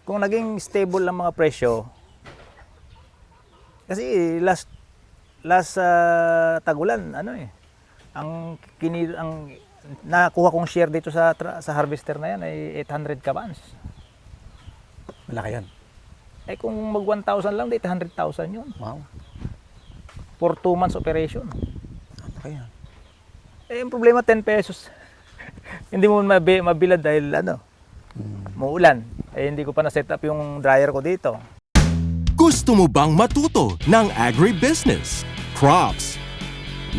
kung naging stable ang mga presyo, kasi last tagulan, ano eh, ang nakuha kong share dito sa harvester na yan ay 800 kabans. Malaki yan. Eh kung mag 1,000 lang, 800,000 yun. Wow. For 2 months operation. Malaki yan. Eh, yung problema, 10 pesos. Hindi mo mabilad dahil muulan. Eh, hindi ko pa na-set up yung dryer ko dito. Gusto mo bang matuto ng agribusiness, crops,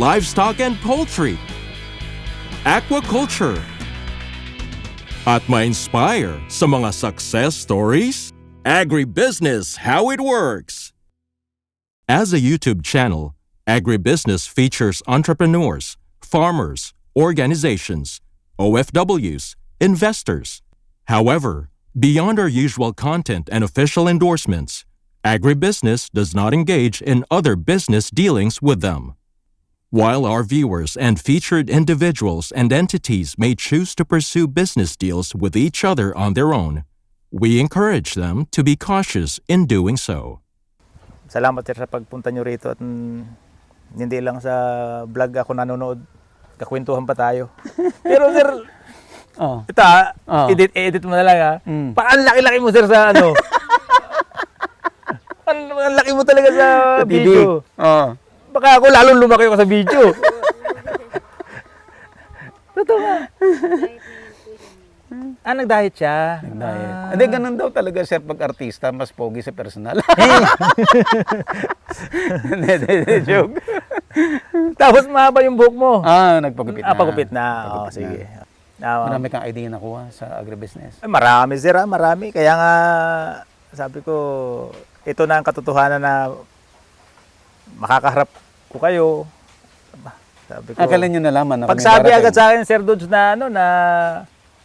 livestock and poultry, aquaculture, at ma-inspire sa mga success stories? Agribusiness How It Works! As a YouTube channel, Agribusiness features entrepreneurs, farmers, organizations, OFWs, investors. However, beyond our usual content and official endorsements, Agribusiness does not engage in other business dealings with them. While our viewers and featured individuals and entities may choose to pursue business deals with each other on their own, we encourage them to be cautious in doing so. Salamat sir sa pagpunta nyo rito at hindi lang sa vlog ako nanonood, kakwentuhan pa tayo. Pero sir, ito edit mo na lang ha. Ang laki-laki mo sir sa ano. ang laki mo talaga sa video. Baka ako lalong lumaki ako sa video. Totoo nga. Nag-diet siya. Nag-diet. Hindi, ganun daw talaga sir pag artista, mas pogi sa personal. Hindi, joke. Tapos mahaba yung buhok mo. Nagpagupit na. Pagupit na. Sige. Marami kang idea nakuha sa agribusiness. Marami sir, marami. Kaya nga sabi ko, ito na ang katotohanan na makakaharap ko kayo. Sabi ko, Kailan nyo nalaman na pagsabi agad sa akin, Sir Dudes, na na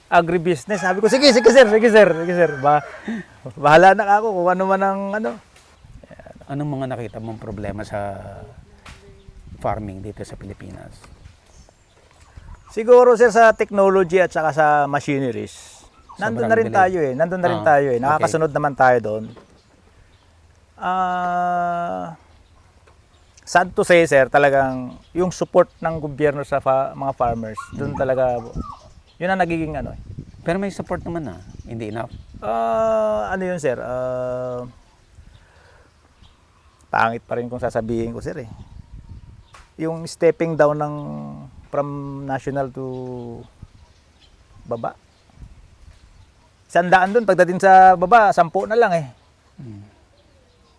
agribusiness, sabi ko, sige sir. Bahala na ako kung ano man ang ano. Anong mga nakita mong problema sa farming dito sa Pilipinas? Siguro sir sa technology at saka sa machineries. Nandun na rin tayo eh. Nakakasunod naman tayo doon. Sad to say sir, talagang yung support ng gobyerno sa mga farmers, doon talaga, yun ang nagiging ano eh. Pero may support naman na, hindi enough. Ano yun sir, pangit pa rin kung sasabihin ko sir eh. Yung stepping down ng from national to baba. 100 doon, pagdating sa baba, 10 na lang eh.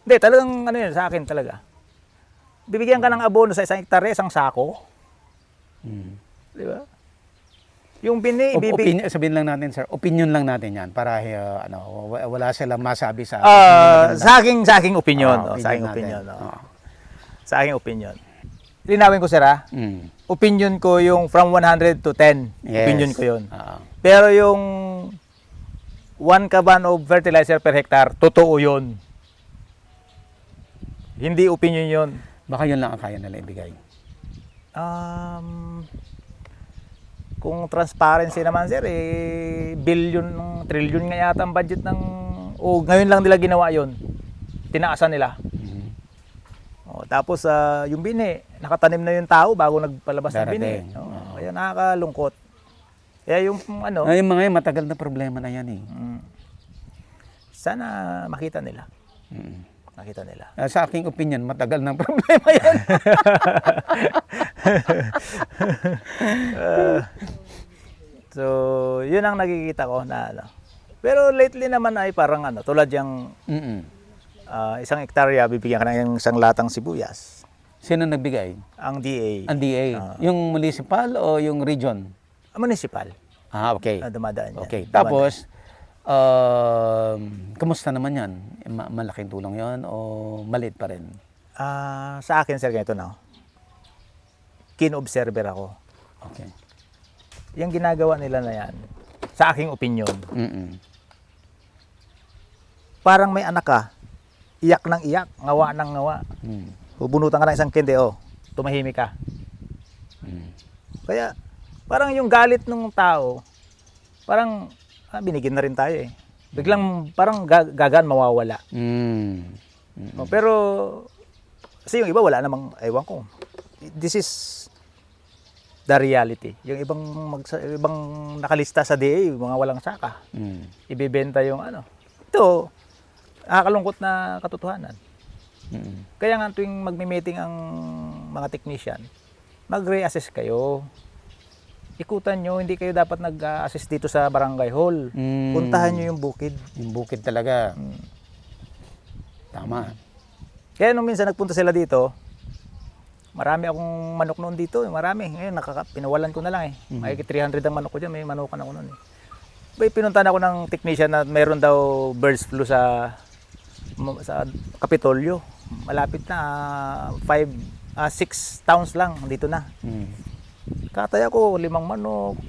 Hindi, talagang ano yun, sa akin talaga. Bibigyan ka ng abono sa 1 hektarya, 1 sako. Di ba? Yung sabihin lang natin sir, opinion lang natin yan para wala silang masabi sa sa aking opinion, sa aking opinion. Sa aking opinion. Linawin ko sir ha. Opinion ko yung from 100 to 10. Yes. Opinion ko yun. Pero yung 1 kaban of fertilizer per hectare, totoo yun. Hindi opinion yun. Baka yun lang ang kaya nila ibigay. Kung transparency naman sir, billion, trillion nga yata ang budget ng, ngayon lang nila ginawa yun. Tinaasan nila. Tapos yung bini, nakatanim na yung tao bago nagpalabas ng bini. Kaya nakakalungkot. Kaya yung ano. Yung mga matagal na problema na yan eh. Sana makita nila. Makita nila. Sa aking opinion, matagal ng problema yan. So, yun ang nakikita ko na ano. Pero lately naman ay parang ano, tulad yung 1 hektarya, bibigyan ka ng 1 latang sibuyas. Sino nagbigay? Ang DA. Ang DA. Yung municipal o yung region? Municipal. Okay. Dumadaan yan. Okay. Tapos, kamusta naman yan? Malaking tulong yon o maliit pa rin? Sa akin, sir, ganito na. Keen-observer ako. Okay. Yung ginagawa nila na yan, sa aking opinion, parang may anak ka, iyak ng iyak, ngawa ng ngawa. Bubunutan ka ng 1 kende, tumahimik ka. Kaya, parang yung galit ng tao, parang binigyan na rin tayo eh. Biglang parang gagaan mawawala. Pero kasi yung iba wala namang, ewan ko. This is the reality. Yung ibang nakalista sa DA, yung mga walang saka. Ibebenta yung ano. Ito, nakakalungkot na katotohanan. Kaya nga tuwing magme-meeting ang mga technician, mag-reassess kayo. Ikutan nyo, hindi kayo dapat nag-assess dito sa barangay hall. Puntahan nyo yung bukid. Yung bukid talaga. Tama. Kaya nung minsan nagpunta sila dito, marami akong manok noon dito. Marami. Ngayon, pinawalan ko na lang eh. May 300 ang manok ko dyan. May manukan ako noon eh. Pinuntahan ako ng technician na mayroon daw birds flu sa Kapitolyo. Malapit na 6 towns lang dito na. Kataya ko 5 manok.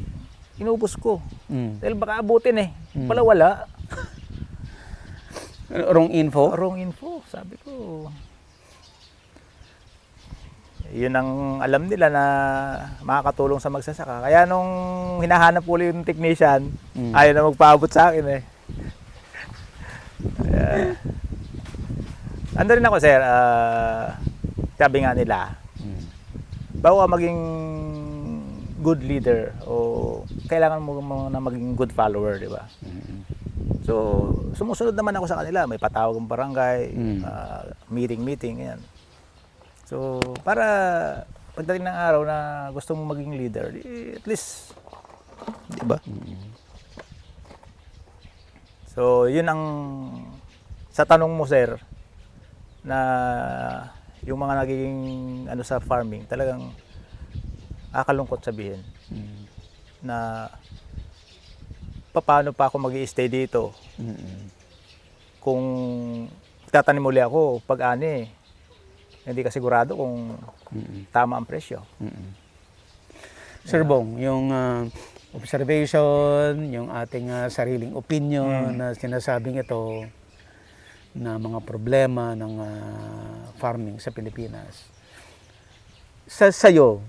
Inubos ko. Dahil baka abutin eh. Pala wala. Wrong info? Wrong info. Sabi ko. Yun ang alam nila na makakatulong sa magsasaka. Kaya nung hinahanap ko yung technician, ayaw na magpaabot sa akin eh. Ando rin ako, sir. Sabi nga nila, bago ka maging good leader o kailangan mo na maging good follower, di ba? So, sumusunod naman ako sa kanila. May patawag ng barangay, meeting, ganyan. So, para pagdating ng araw na gusto mo maging leader, at least, di ba? So, yun ang, sa tanong mo, sir, na yung mga nagiging ano sa farming, talagang akalungkot sabihin na paano pa ako mag-i-stay dito kung tatanim muli ako pag-ani, hindi ka sigurado kung tama ang presyo. Sir Bong, yung observation, yung ating sariling opinion na sinasabing ito na mga problema ng farming sa Pilipinas. Sa'yo,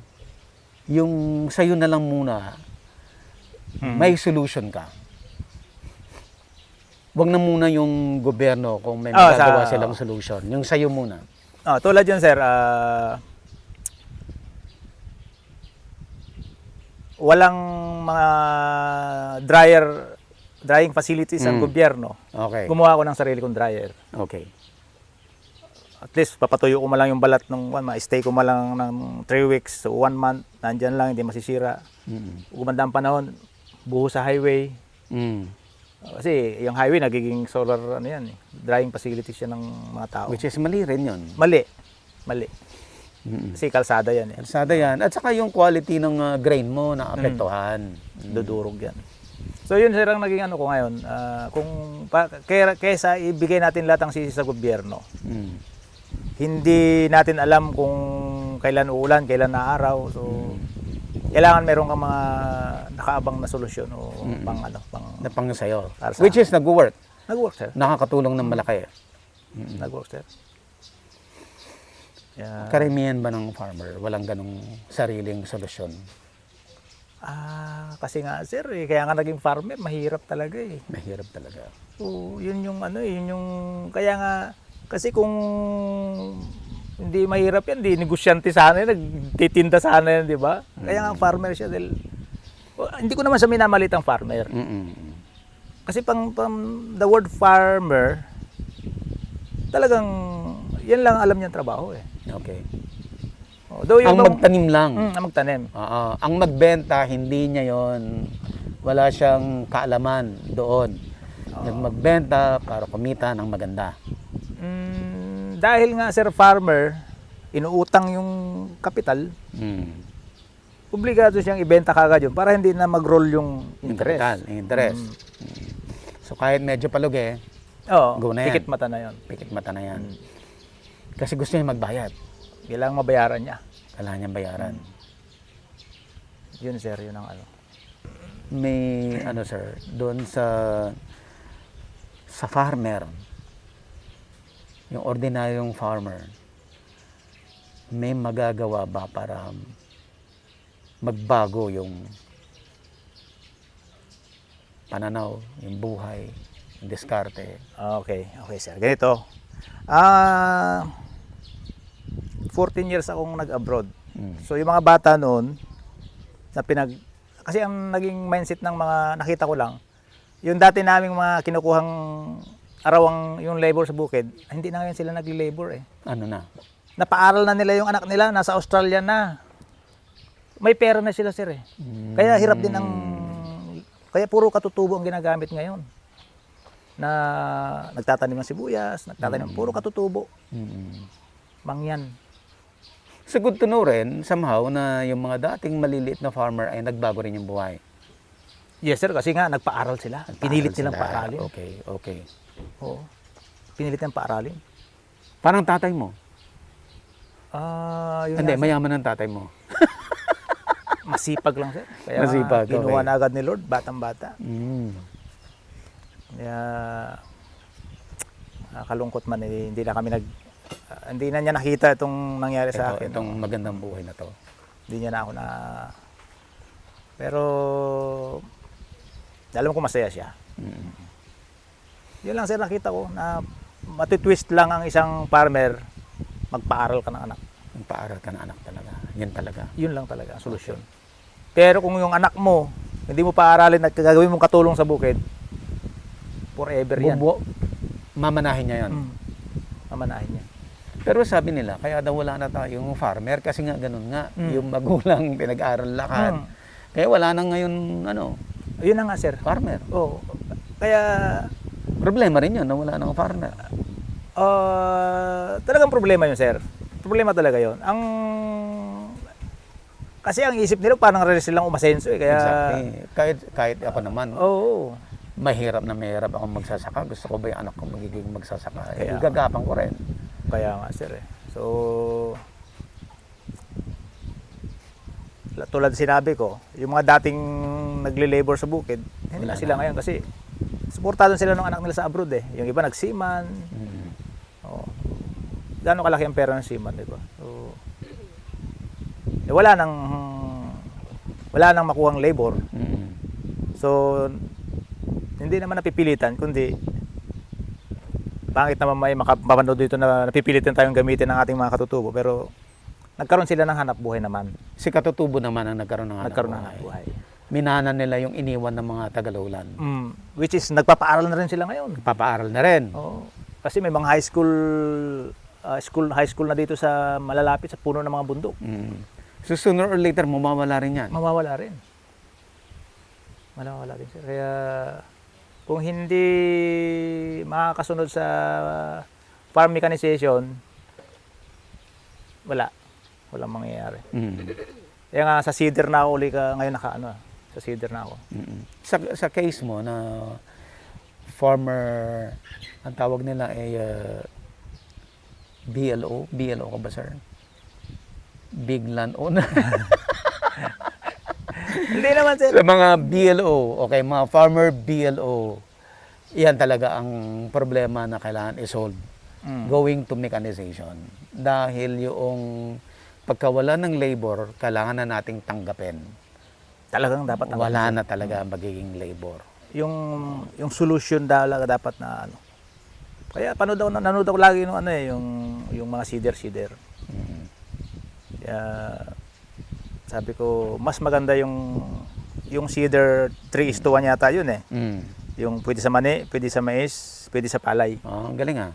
yung sa'yo na lang muna, may solution ka. Huwag na muna yung gobyerno kung may magagawa silang solution. Yung sa'yo muna. Tulad yun, sir, walang mga drying facilities ang gobyerno. Okay. Gumawa ako ng sarili kong dryer. Okay. At least papatuyo ko man lang yung balat ng ma-stay ko man lang ng 3 weeks to 1 month, nandyan lang, hindi masisira. Gumanda ang panahon, buho sa highway. Kasi yung highway nagiging solar drying facilities yan ng mga tao. Which is mali rin yun. Mali. Kasi kalsada yan eh. Kalsada yan. At saka yung quality ng grain mo na apektuhan. Dudurog yan. So yun sir ang naging ano ko ngayon. Kaysa ibigay natin lahat ng sisi sa gobyerno. Hindi natin alam kung kailan uulan, kailan na araw. So kailangan meron kang mga nakaabang na solusyon o Na pang sa'yo. Sa- Which is nag-work. Nag-work sir. Nakakatulong ng malaki. Nag-work sir. Yeah. Karamihan ba ng farmer, walang ganong sariling solusyon? Kasi nga sir, kaya nga naging farmer, mahirap talaga eh. Mahirap talaga. So, yun yung kaya nga, kasi kung hindi mahirap yan, di negosyante sana yan, nagtitinda sana yan, di ba? Kaya nga farmer siya dahil, hindi ko naman sa minamalit ang farmer. Kasi pang the word farmer, talagang, yan lang alam niyang trabaho eh. Okay. Though Ang magtanim lang. Ang magtanim. Ang magbenta, hindi niya yon. Wala siyang kaalaman doon. Magbenta para kumita ng maganda. Dahil nga sir farmer, inuutang yung kapital, obligado siyang ibenta kagad yun para hindi na mag-roll yung interest. Kapital, yung interest. So kahit medyo palugi, go na yan. Pikit mata na yun. Pikit mata na yan. Kasi gusto niya magbayad. Kailangan mabayaran niya. Kailangan niyang bayaran. Yun sir, yun ang ano. May sir, doon sa farmer, yung ordinaryong farmer, may magagawa ba para magbago yung pananaw, yung buhay diskarte. Okay, okay sir. Ganito. 14 years akong nag-abroad. So yung mga bata noon na kasi ang naging mindset ng mga nakita ko lang, yung dati naming mga kinukuhang arawang yung labor sa bukid, hindi na ngayon sila nagli-labor eh. Ano na? Napaaral na nila yung anak nila, nasa Australia na. May pera na sila sir eh. Kaya hirap din kaya puro katutubo ang ginagamit ngayon. Na nagtatanim ng sibuyas, nagtatanim puro katutubo. Mangyan. So good to know rin, somehow, na yung mga dating maliliit na farmer ay nagbago rin yung buhay. Yes sir, kasi nga nagpaaral sila. Pinilit nilang Sila. paaralin. Okay, okay. Oo. Pinilit nilang paaralin. Parang tatay mo. Yun Hindi, nga, sir. mayaman ang tatay mo. Masipag lang sir. Kaya Masipag, kinuha okay. na agad ni Lord, batang-bata. Kaya kalungkot man eh, hindi na niya nakita itong nangyari sa akin. Itong magandang buhay na to. Hindi niya na ako na pero alam ko masaya siya. Yun lang sir nakita ko na matitwist lang ang isang farmer magpaaral ka ng anak. Magpaaral ka na anak talaga. Yan talaga. Yun lang talaga ang solusyon. Pero kung yung anak mo hindi mo paaralin at gagawin mong katulong sa bukid, forever yan. Mamanahin niya yan. Mamanahin niya. Pero sabi nila, kaya daw wala na tayong farmer kasi nga ganun nga. Yung magulang pinag-aral lakad. Kaya wala na ngayon, Yun na nga sir. farmer. Oo. Kaya Problema rin yun na wala nang farmer. talagang problema yun sir. Problema talaga yun. Kasi ang isip nila parang ready silang umasenso eh. Kaya, Exactly. Kahit ako naman, oo. mahirap akong magsasaka. Gusto ko ba yung anak ko magiging magsasaka? Kaya- Igagapang ko rin. Kaya nga sir eh. So, tulad sinabi ko, yung mga dating nagle-labor sa bukid, hindi Wala na sila na. ngayon kasi suportado sila ng anak nila sa abroad eh. Yung iba nagsiman. Oo. Gaano kalaki ang pera ng seaman, di ba? So, wala nang makuhang labor. So, hindi naman napipilitan, kundi pangit naman may makapanood dito na napipilitan tayong gamitin ng ating mga katutubo. Pero nagkaroon sila ng hanap buhay naman. Si Katutubo naman ang nagkaroon ng Nagkaroon ng hanap buhay. Minana nila yung iniwan ng mga Tagalulan. Which is, nagpapaaral na rin sila ngayon. Papaaral na rin. Oo. Kasi may mga high school na dito sa malalapit sa puno ng mga bundok. So sooner or later, mawawala rin yan. Mawawala rin. Mawawala rin sir. Kaya kung hindi makakasunod sa farm mechanization, walang mangyayari. Kaya nga sa seeder na ako ngayon sa seeder na ako. Sa case mo na farmer, ang tawag nila ay BLO ka ba sir? Big land owner. Hindi naman sir. Sa mga BLO, okay, mga farmer BLO, yan talaga ang problema na kailangan i-solve. Going to mechanization. Dahil yung pagkawala ng labor, kailangan na nating tanggapin. Talagang dapat Wala na talaga magiging labor. yung solution dapat na ano. Kaya nanood ako lagi yung mga seeder. Kaya sabi ko mas maganda yung seeder 3:1 yata yun eh. Yung pwede sa mani, pwede sa mais, pwede sa palay. Ang galing ah.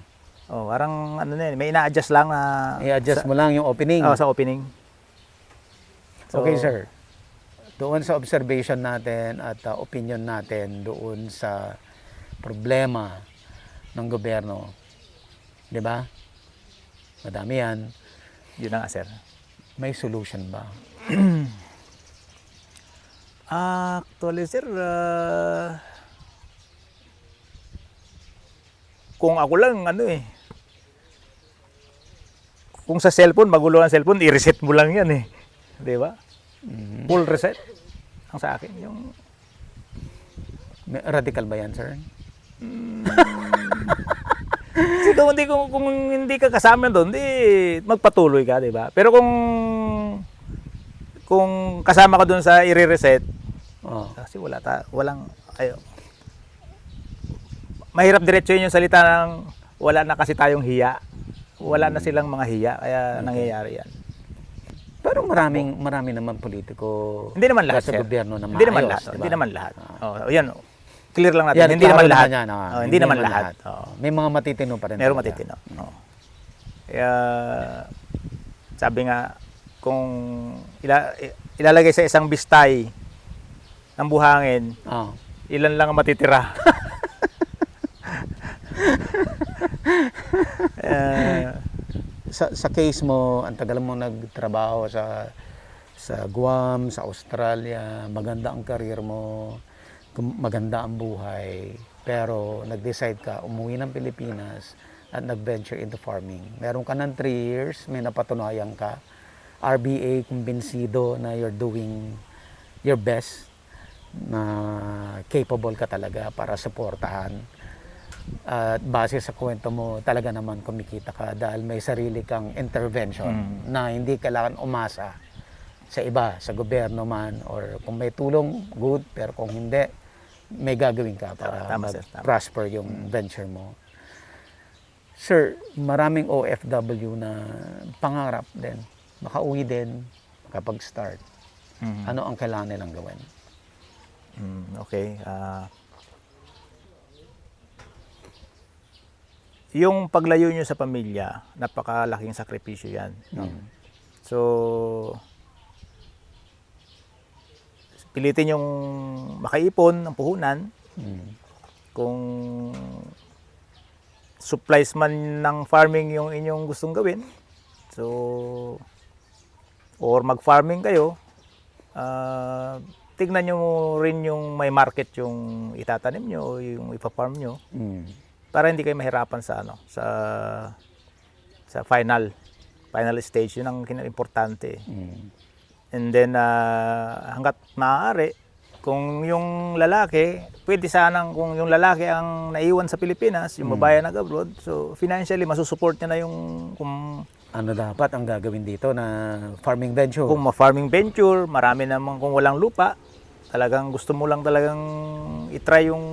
Oh, parang may ina-adjust lang I-adjust mo lang yung opening. sa opening. So, Okay sir. Doon sa observation natin at opinion natin doon sa problema ng gobyerno, di ba? Madami yan. Yun na nga sir. May solution ba? Actually sir, kung ako lang kung sa cellphone, magulo ang cellphone, i-reset mo lang yan eh. Di ba? Full reset. Ang sa akin, yung Radical ba yan, sir? kasi kung hindi ka kasama doon, di magpatuloy ka, di ba? Pero kung kasama ka doon sa i-reset, Oh. kasi walang mahirap diretsuhin yung salita ng wala na kasi tayong hiya. Wala na silang mga hiya, kaya nangyayari yan. Pero marami naman politiko Hindi naman lahat, sa sir. gobyerno na maayos. Hindi naman lahat. diba? Hindi naman lahat. Yan. Clear lang natin. Yan, hindi klaro naman lahat. yan, Hindi naman lahat. May mga matitino pa rin. Meron talaga. matitino. Kaya, sabi nga, kung ilalagay sa isang bistay ng buhangin, Oo. ilan lang ang matitira. Sa case mo, ang tagal mo nagtrabaho sa Guam, sa Australia, maganda ang career mo, maganda ang buhay, pero nag-decide ka umuwi ng Pilipinas at nag-venture into farming. Meron ka ng 3 years, may napatunayan ka, RBA, kumbinsido na you're doing your best, na capable ka talaga para suportahan. At base sa kwento mo, talaga naman kumikita ka dahil may sarili kang intervention na hindi kailangan umasa sa iba, sa gobyerno man, or kung may tulong, good, pero kung hindi, may gagawin ka para Tama, sir. Tama. prosper yung venture mo. Sir, maraming OFW na pangarap din, makauwi din, makapag-start. Ano ang kailangan nilang gawin? Okay. Yung paglayo nyo sa pamilya, napakalaking sakripisyo yan. No? So, pilitin yung makaipon ng puhunan. Kung supplies man ng farming yung inyong gustong gawin, so, or mag-farming kayo, tignan nyo rin yung may market yung itatanim nyo o yung ipa-farm nyo. Para hindi kayo mahirapan sa final stage. Yun ang importante. And then hangga't maaari, kung yung lalaki, pwede sanang kung yung lalaki ang naiwan sa Pilipinas, yung babae nag-abroad, so financially masusupport niya na yung kung Ano dapat ang gagawin dito na farming venture? kung ma-farming venture, marami naman kung walang lupa, talagang gusto mo lang talagang i-try yung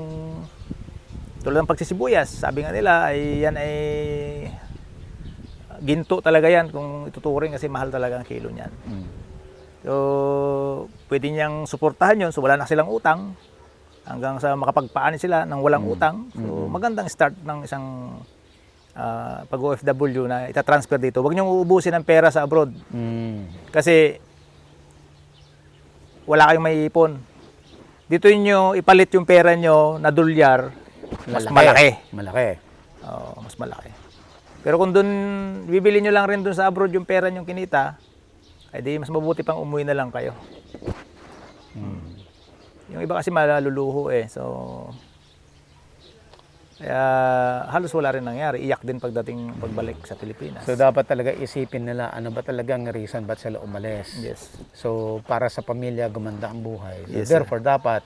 tulad ng pagsisibuyas, sabi nga nila ay yan ay ginto talaga yan kung ituturing kasi mahal talaga ang kilo niyan. So, pwede niyang suportahan yun. So, wala na silang utang hanggang sa makapagpaanin sila ng walang utang. So, magandang start ng isang pag-OFW na itatransfer dito. Huwag niyong uubusin ang pera sa abroad. Kasi wala kayong maiipon. Dito niyo ipalit yung pera niyo na dolyar, mas malaki. Mas malaki. Pero kung doon, bibili nyo lang rin doon sa abroad yung pera nyong kinita, ay di mas mabuti pang umuwi na lang kayo. Yung iba kasi maluluho eh. So, kaya halos wala rin nangyari. Iyak din pagbalik sa Pilipinas. So dapat talaga isipin nila ano ba talagang reason ba't sila umalis. Yes. So para sa pamilya gumanda ang buhay. So, Yes, sir. therefore dapat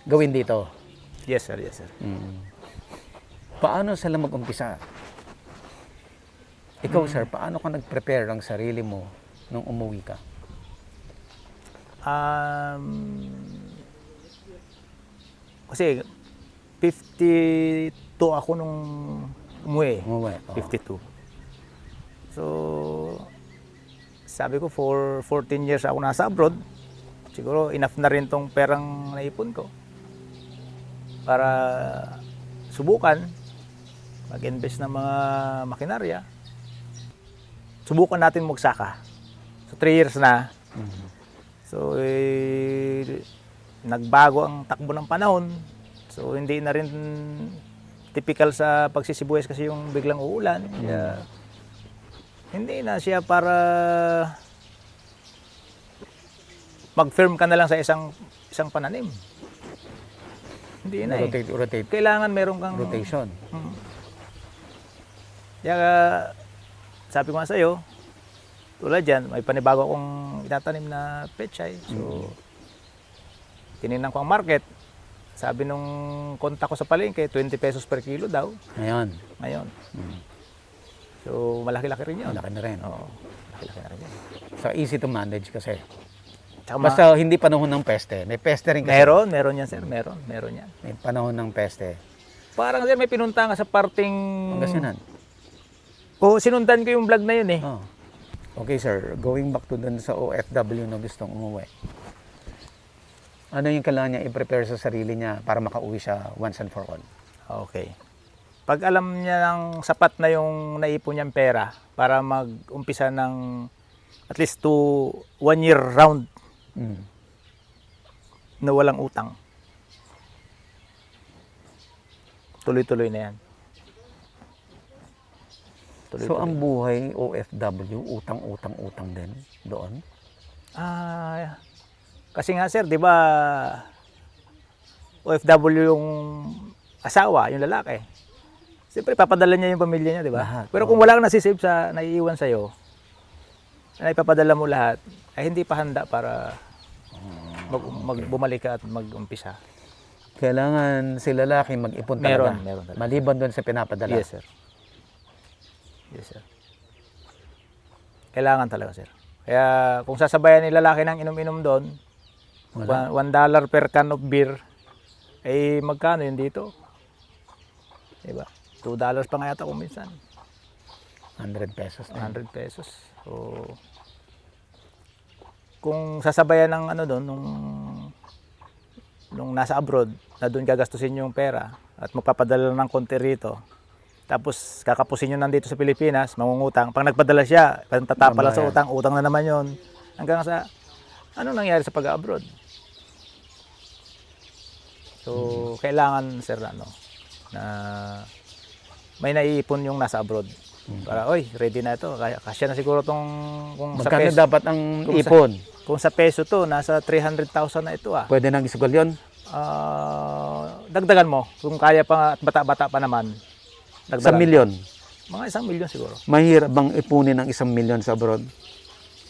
gawin dito. Yes, sir. Yes, sir. Paano sila mag-umpisa? Ikaw, sir, paano ka nag-prepare ang sarili mo nung umuwi ka? Kasi 52 ako nung umuwi. Umuwi, oo. 52. So, sabi ko for 14 years ako nasa abroad. Siguro enough na rin tong perang naipon ko para subukan mag-invest ng mga makinarya. Subukan natin magsaka. So 3 years na. So nagbago ang takbo ng panahon. So hindi na rin typical sa pagsisibuyas kasi yung biglang uulan. Kaya, hindi na siya para mag-firm ka na lang sa isang pananim. Hindi na Rotate. Kailangan meron kang Rotation. Kaya sabi ko nga sa'yo, tulad dyan, may panibago akong itatanim na pechay. So, tinignan ko ang market. Sabi nung kontak ko sa palengke, 20 pesos per kilo daw. Ngayon. So, malaki-laki rin yun. Malaki na rin. Oo, malaki-laki na rin yun. So easy to manage kasi. Tsaka Basta hindi panahon ng peste. May peste rin kasi. meron yan sir, meron yan. May panahon ng peste. Parang sir, may pinunta nga sa parting... Pangasinan. Oo, sinundan ko yung vlog na yun eh. Oh. Okay sir, going back to dun sa OFW na gustong umuwi. Ano yung kailangan niya i-prepare sa sarili niya para makauwi siya once and for all? Okay. Pag alam niya ng sapat na yung naipon niyang pera para mag-umpisa ng at least 1 year round Mm. na walang utang. Tuloy-tuloy na yan. So ang buhay OFW, utang-utang-utang din doon? Kasi nga sir, di ba OFW yung asawa, yung lalaki. Siyempre, papadala niya yung pamilya niya, di ba? Lahat, Pero kung wala kang nasisave sa naiiwan sa'yo, na ipapadala mo lahat, ay hindi pa handa para bumalik ka at mag-umpisa. Kailangan si lalaki mag-ipon talaga. Meron talaga. Maliban doon sa pinapadala. Yes, sir. Yes, sir. Kailangan talaga, sir. Kaya kung sasabayan ni lalaki ng inom-inom doon, $1 per can of beer, ay magkano yun dito? Diba? $2 pa nga yata kung minsan. 100 pesos. 100 pesos. So, kung sasabayan ng ano doon, nung nasa abroad, na doon gagastusin yung pera at magpapadala ng konti rito, tapos kakapusin nyo nandito sa Pilipinas, mangungutang. Pag nagpadala siya, tatapala sa utang, utang na naman yon. Hanggang sa, ano nangyari sa pag-abroad? So, kailangan, sir, na may naiipon yung nasa abroad. Para, oy, ready na ito. Kasya na siguro tong kung sa Magkano peso. dapat ang ipon? Kung sa peso to, nasa 300,000 na ito ah. Pwede nang isugal yun? Dagdagan mo. Kung kaya pa at bata-bata pa naman. Sa Dagdagan. milyon? Mga 1 milyon siguro. Mahirap bang ipunin ng 1 milyon sa abroad?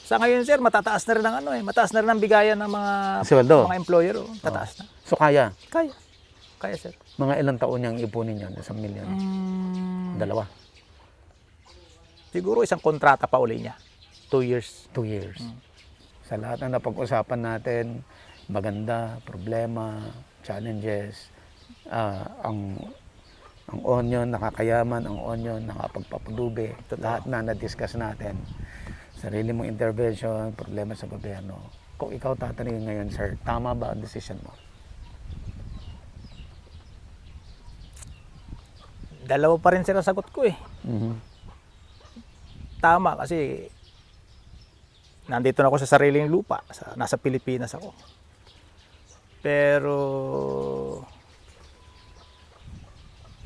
Sa ngayon, sir, matataas na rin ang mataas na rin ang bigayan ng Sweldo? mga employer. Oh. Tataas na. So kaya? Kaya. Kaya, sir. Mga ilang taon niyang ipunin yun, 1 milyon? Dalawa? Siguro isang kontrata pa uli niya. 2 years. 2 years. Sa lahat ng napag-usapan natin, maganda, problema, challenges, ang onion, nakakayaman, ang onion, nakapagpapalubi, lahat na na-discuss natin. Sarili mong intervention, problema sa gobyerno. Kung ikaw tatanungin ngayon, sir, tama ba ang decision mo? Dalawa pa rin sila sagot ko eh. Tama kasi nandito na ako sa sariling lupa. Nasa Pilipinas ako. Pero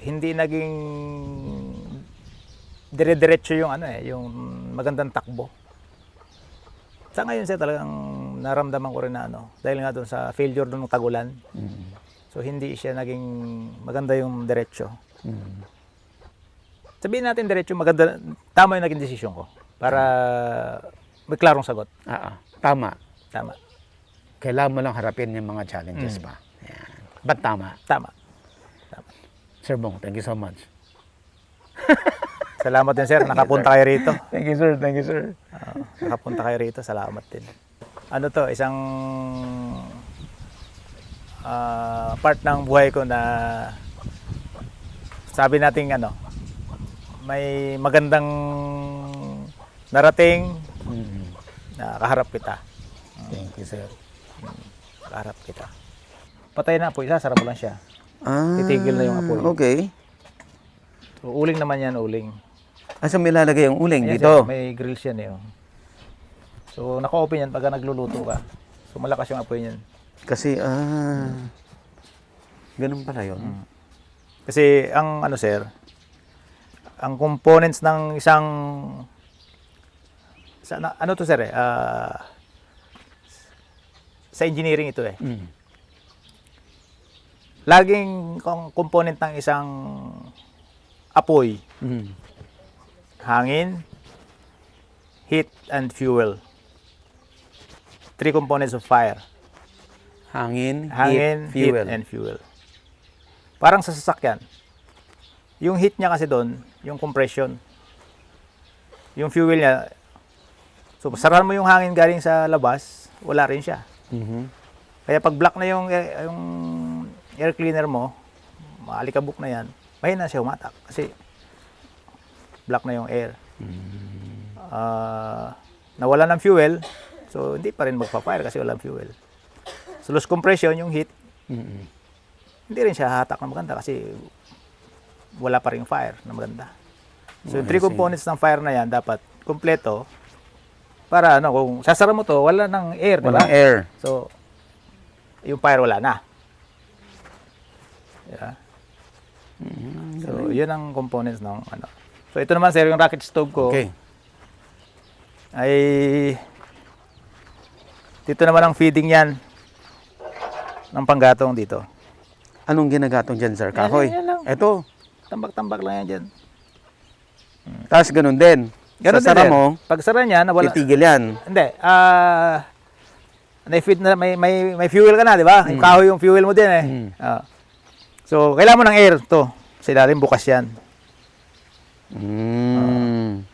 hindi naging dire-diretso yung yung magandang takbo. Sa ngayon siya talagang naramdaman ko rin na dahil nga doon sa failure doon ng Tagulan. So hindi siya naging maganda yung diretso. Sabihin natin diretso maganda, tama yung naging desisyon ko para may klarong sagot. Tama. Tama. Kailangan mo lang harapin yung mga challenges pa. Yan. Ba't tama? Tama. Sir Bong, thank you so much. Salamat din sir, nakapunta kayo rito. Thank you sir, thank you sir. Nakapunta kayo rito, salamat din. Ano to, isang part ng buhay ko na sabi nating may magandang narating na kaharap kita. Thank you sir. Kaharap kita. Patay na apoy, sasara mo lang siya. Titigil na yung apoy. Okay. So, uling naman yan, uling. Asa may lalagay yung uling Ayan, dito? sir, may grills yan eh. So, naka-open yan pagka nagluluto ka. So, malakas yung apoy niyan. Kasi, ganun pala yun. Kasi, ang sir, ang components ng isang, ano to sir sa engineering ito eh. Laging component ng isang apoy, hangin, heat, and fuel. 3 components of fire. Hangin, Hangin, heat, fuel. and fuel. Parang sa sasakyan. Yung heat niya kasi doon, yung compression. Yung fuel niya, so sarahan mo yung hangin galing sa labas, wala rin siya. Kaya pag black na yung air cleaner mo, maalikabok na yan, mahina siya humatak kasi black na yung air. Nawala ng fuel, so hindi pa rin magpa-fire kasi walang fuel. So loss compression, yung heat, hindi rin siya hatak na maganda kasi wala pa rin fire na maganda. So yung 3 components ng fire na yan dapat kumpleto para kung sasara mo to, wala ng air, di ba? Walang air. So yung fire wala na. Yeah. So yun ang components ng So ito naman sir, yung rocket stove ko. Okay. Ay dito naman ang feeding yan ng panggatong dito. Anong ginagatong dyan, sir? Kahoy? Yan lang. Ito. Tambak-tambak lang yan dyan. Tapos ganun din. Ganun Sa sara din, mo, pag sara niya, nawala. titigil yan. Hindi. Na-feed na, may fuel ka na, di ba? Yung kahoy yung fuel mo din eh. So, kailangan mo ng air to. Sa ilalim, bukas yan.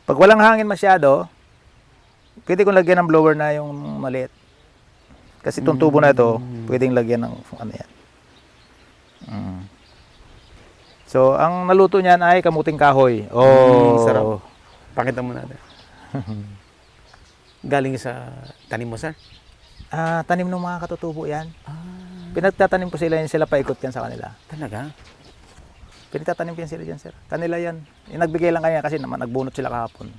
Pag walang hangin masyado, pwede kong lagyan ng blower na yung maliit. Kasi itong tubo na ito, pwedeng lagyan ng yan. So, ang naluto niyan ay kamuting kahoy. Sarap. Pakita mo natin. Galing sa tanim mo, sir? Tanim ng mga katutubo yan. Pinagtatanim ko sila paikot yan sa kanila. Talaga? Pinagtatanim ko yan sila dyan, sir. Kanila yan. Nagbigay lang kanya kasi naman nagbunot sila kahapon.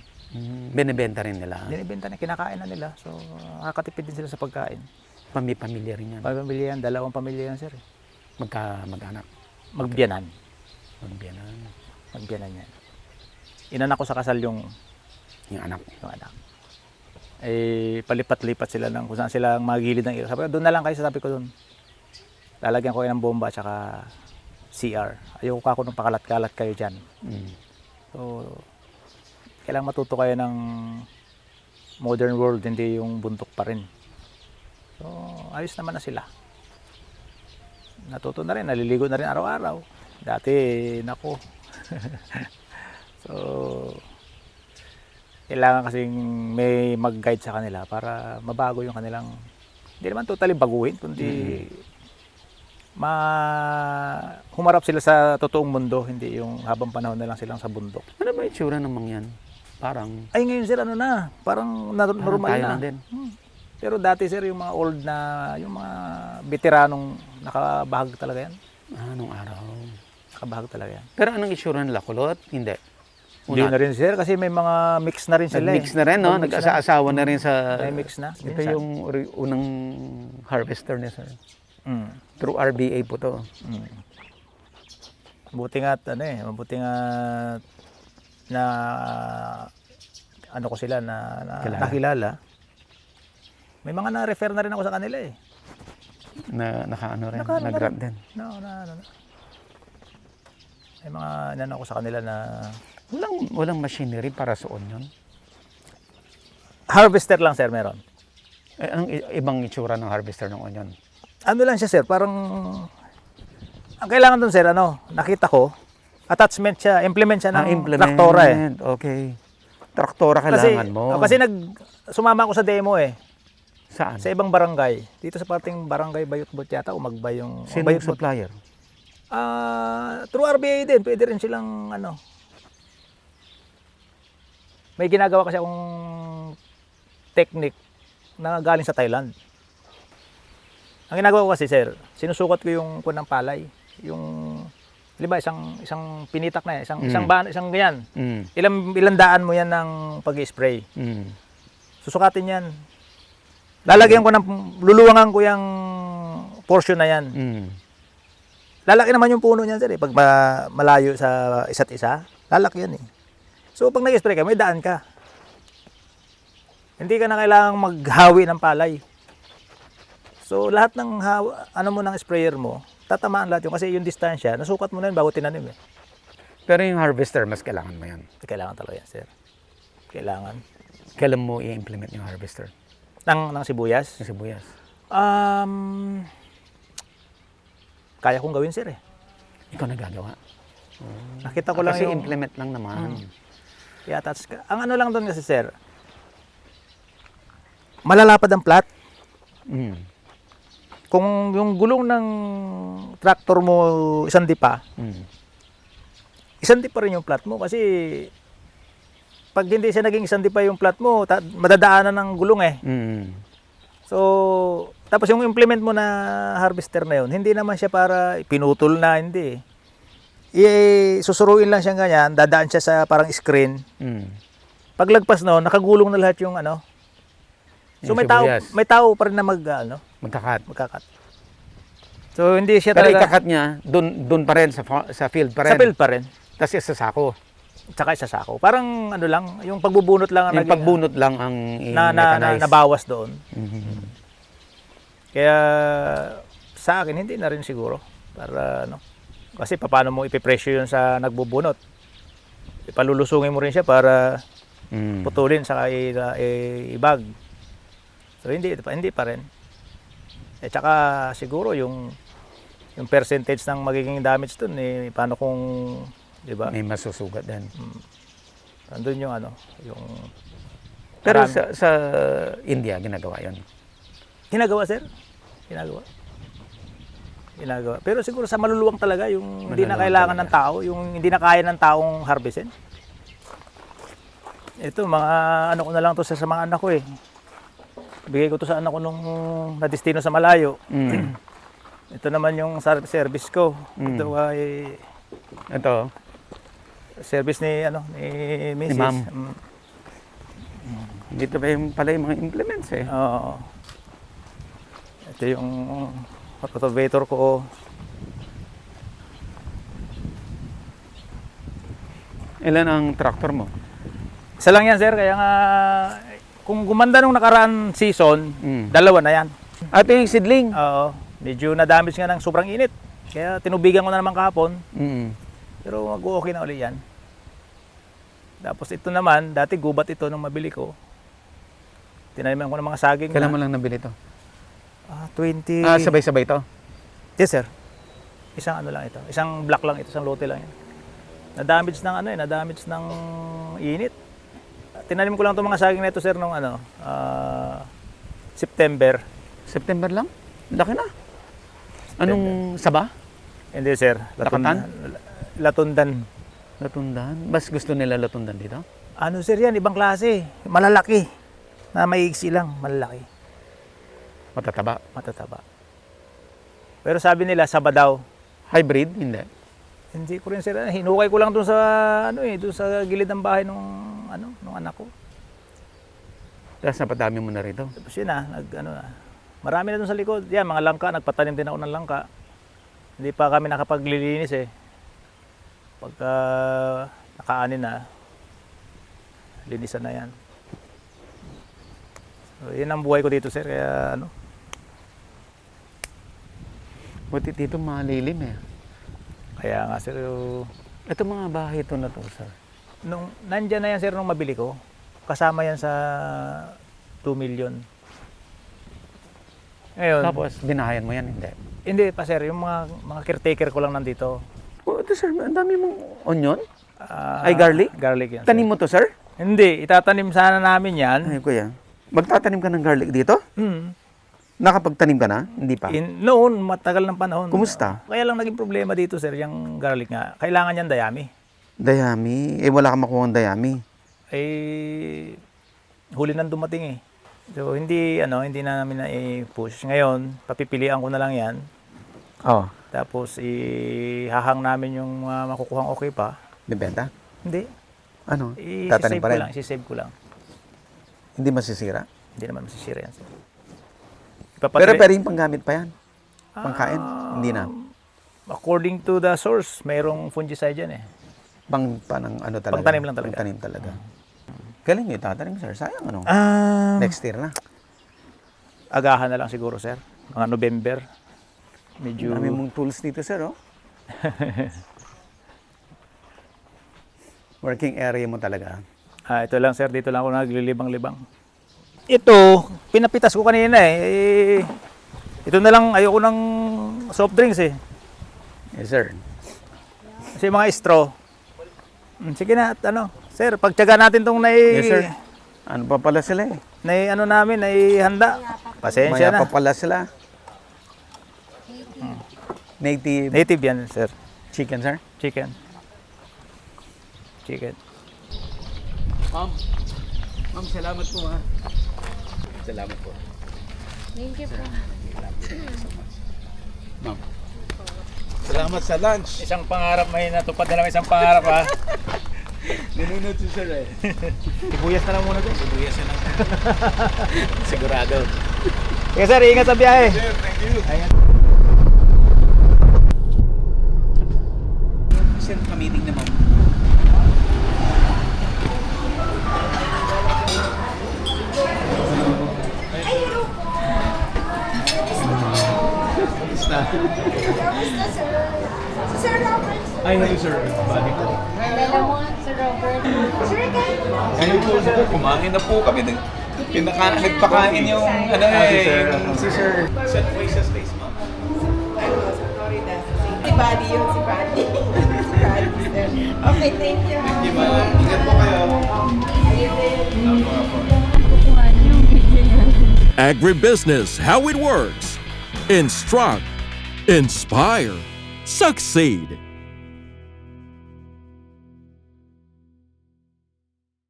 Binibenta rin nila. Binibenta na, kinakain na nila. So, nakakatipid din sila sa pagkain. Pamilya rin yan. Pamilya yan, 2 pamilya yan, sir. Mag-anak. Magbiyanan. Magbiyanan. Magbiyanan yan. Inanak ko sa kasal yung Yung anak. Palipat-lipat sila ng kung saan sila magilid ng ilaw. Sabi ko, doon na lang kayo, sabi ko doon. Lalagyan ko kayo ng bomba at saka CR. Ayoko ka ako ng pakalat-kalat kayo dyan. So, kailangan matuto kayo ng modern world, hindi yung buntok pa rin. So, ayos naman na sila. Natuto na rin, naliligo na rin araw-araw. Dati, nako. So, kailangan kasing may mag-guide sa kanila para mabago yung kanilang, hindi naman totally baguhin, kundi humarap sila sa totoong mundo, hindi yung habang panahon na lang silang sa bundok. Ano ba itsura ng mga yan? Parang Ngayon sir, parang normal tayo na. lang din. Pero dati sir, yung mga old na, yung mga veteranong nakabahag talaga yan. Nung araw. Nakabahag talaga yan. Pero anong itsura nila? Kulot? Hindi. Hindi na rin sir, kasi may mga mix na rin sila. Nag-mix na rin, no? Nag-mix na. Nag-asa-asawa na rin sa... May mix na. Ito yung unang harvester niya, sir. Through RBA po to. Buti nga mabuti nga na ko sila na nakilala. May mga na-refer na rin ako sa kanila eh. Naka-ano rin, nag-grant din. May mga ako sa kanila na Walang machinery para sa onion. harvester lang sir meron. Anong ibang itsura ng harvester ng onion? Ano lang siya sir, parang ang kailangan dun sir, nakita ko, attachment siya, implement siya ng traktora eh. Okay. Traktora kailangan mo. Kasi sumama ako sa demo eh. Saan? Sa ibang barangay. Dito sa parting barangay Bayot-Bot yata, Umagbay yung... Sino yung supplier? Through RBA din, pwede rin silang may ginagawa kasi akong technique na galing sa Thailand. Ang ginagawa ko kasi sir, sinusukat ko yung ng palay, yung diba isang pinitak na isang ganyan. Ilang daan mo yan ng pag-spray. Susukatin yan. Luluwangan ko yung portion na yan. Lalaki naman yung puno niyan sir eh. Pag malayo sa isa't isa, lalaki yan eh. So pag nag-spray ka, may daan ka. Hindi ka na kailangang maghawi ng palay. So lahat ng ng sprayer mo, tatamaan lahat yun kasi yung distansya, nasukat mo na yun bago tinanim eh. Pero yung harvester, mas kailangan mo yan. Kailangan talaga yan sir. Kailangan. Kailan mo i-implement yung harvester? Ng sibuyas? Ng sibuyas. Kaya kong gawin sir eh. Ikaw nagagawa. Nakita ko lang kasi yung... implement lang naman. I-attach ka. Ang ano lang doon kasi sir, malalapad ang plat. kung yung gulong ng tractor mo isang dipa, isang dipa rin yung plat mo kasi pag hindi siya naging isang dipa yung plat mo, madadaanan ng gulong eh. So, tapos yung implement mo na harvester na yun, hindi naman siya para pinutol na, hindi. Susuruin lang siya ganyan, dadaan siya sa parang screen. Paglagpas no, nakagulong na lahat yung ano. So Yung may sibuyas. tao pa rin na Magkakat. magkakat. So hindi siya Pero talaga ikakat niya, dun pa rin, sa field pa rin. sa field pa rin. Tapos sa sako. Tsaka sa sako. Parang ano lang, yung pagbubunot lang ang Yung pagbunot lang ang mechanized. nabawas doon. Mhm. Kaya sa akin hindi na rin siguro para ano. Kasi paano mo ipipresyo yun sa nagbubunot? Ipalulusungin mo rin siya para putulin saka ibag. So hindi pa rin. Eh tsaka siguro yung percentage ng magiging damage dun paano kung 'di ba? May masusugat din. Andun yung ano, yung Pero marami. sa India, ginagawa yon. Ginagawa, sir. Ginagawa. Pero siguro sa maluluwang talaga yung hindi na Maluluwang kailangan talaga. ng tao, yung hindi na kaya ng taong harvestin. Ito, mga ano ko na lang to sa mga anak ko eh. Bigay ko to sa anak ko nung nadestino sa malayo. Ito naman yung service ko. Ito ay Ito, service ni Mrs. Ma'am. dito pa yung pala yung mga implements eh. Oo. Ito yung cultivator ko. Ilan ang tractor mo? Isa lang yan, sir. Kaya nga, kung gumanda nung nakaraan season, dalawa na yan. At yung seedling? Oo. Medyo na-damage nga ng sobrang init. Kaya tinubigan ko na naman kahapon. Pero mag-okay na uli yan. Tapos ito naman, dati gubat ito nung mabili ko. Tinaniman ko ng mga saging Kailan mo na. lang nabili to? 20... Sabay-sabay to? Yes, sir. Isang ano lang ito. Isang block lang ito. Isang lote lang yan. Na-damage ng na-damage ng init. Tinanim ko lang itong mga saging na ito, sir, nung September. September lang? Laki na. Anong saba? Hindi, sir. Lakatan? Latundan. Latundan? Mas gusto nila latundan dito? Ano, sir, yan? Ibang klase. Malalaki. Na maiiksi lang. Malalaki. Matataba? Matataba. Pero sabi nila, saba daw. Hybrid? Hindi. Hindi ko rin, sir. Hinukay ko lang doon sa, doon sa gilid ng bahay nung anak ko. Tapos napadami mo na rito? Tapos yun na. Marami na doon sa likod. Yan, mga langka. Nagpatanim din ako ng langka. Hindi pa kami nakapaglilinis eh. Pagka nakaanin na, linisan na yan. So, yun ang buhay ko dito, sir. Kaya Buti dito malilim eh. Kaya nga, sir. Ito mga bahay ito na to, sir. Nandyan na yan, sir, nung mabili ko. Kasama yan sa 2 million. Ngayon, Tapos binahayan mo yan, hindi? hindi pa, sir. Yung mga caretaker ko lang nandito. Oh, ito sir, ang dami mong onion? Ah, Ay, garlic? Garlic yan, sir. Tanim mo to, sir? Hindi, itatanim sana namin yan. Ay, kuya. Magtatanim ka ng garlic dito? Nakapagtanim ka na? Hindi pa? Noon, matagal ng panahon. Kumusta? Kaya lang naging problema dito, sir, yung garlic nga. Kailangan yan dayami. Dayami? Wala kang makuha ng dayami. Huli nang dumating eh. So, hindi na namin na-push. Ngayon, papipilian ko na lang yan. Oo. Tapos, ihahang namin yung makukuhang okay pa. Bibenta? Hindi. Ano? I-save Tatanim pa ko rin? lang. I-save ko lang. Hindi masisira? Hindi naman masisira yan, sir. Pero yung panggamit pa yan? Pangkain? Hindi na? According to the source, mayroong fungicide yan eh. Panang ano talaga? Pangtanim lang talaga. Pangtanim talaga. Kailan nyo itatanim, sir? Sayang ano? Next year na. Agahan na lang siguro, sir. Mga November. Medyo... Dami mong tools dito, sir, oh. Working area mo talaga. ito lang, sir. Dito lang ako naglilibang-libang. Ito, pinapitas ko kanina eh. Ito na lang, ayoko ng soft drinks eh. Yes, sir. Kasi mga straw. Sige na, sir, pagtiyaga natin tong Yes, sir. Ano pa pala sila eh? naihanda. Pasensya Maya na. pa pala sila. Native Native yan, sir. chicken, sir? Chicken. Chicken. Ma'am, salamat po ha. Salamat po. Thank you po. Ma'am. Salamat sa lunch. Isang pangarap, may natupad na lang isang pangarap, ha? Nanonood si sir eh. Sibuyas na lang muna, sir. Sibuyas na lang. Sigurado. Kaya, sir, ingat sa biyahe. Sir, thank you. Ayan. Sir, ka-meeting na ma'am. Kamusta? Kamusta, sir? Si Sir Robert. Ay, hello sir. Bali ko. Hello mo, Sir Robert. Sir, kayo po. Ngayon po sir, kumain na po kami. Nagpakain yung ano si sir. Set face sa space ma'am. Si Buddy yun, si Buddy. Si Buddy, sir. Okay, thank you. Hindi ma'am. Ingat po kayo. Agribusiness, how it works. Instruct, inspire, succeed.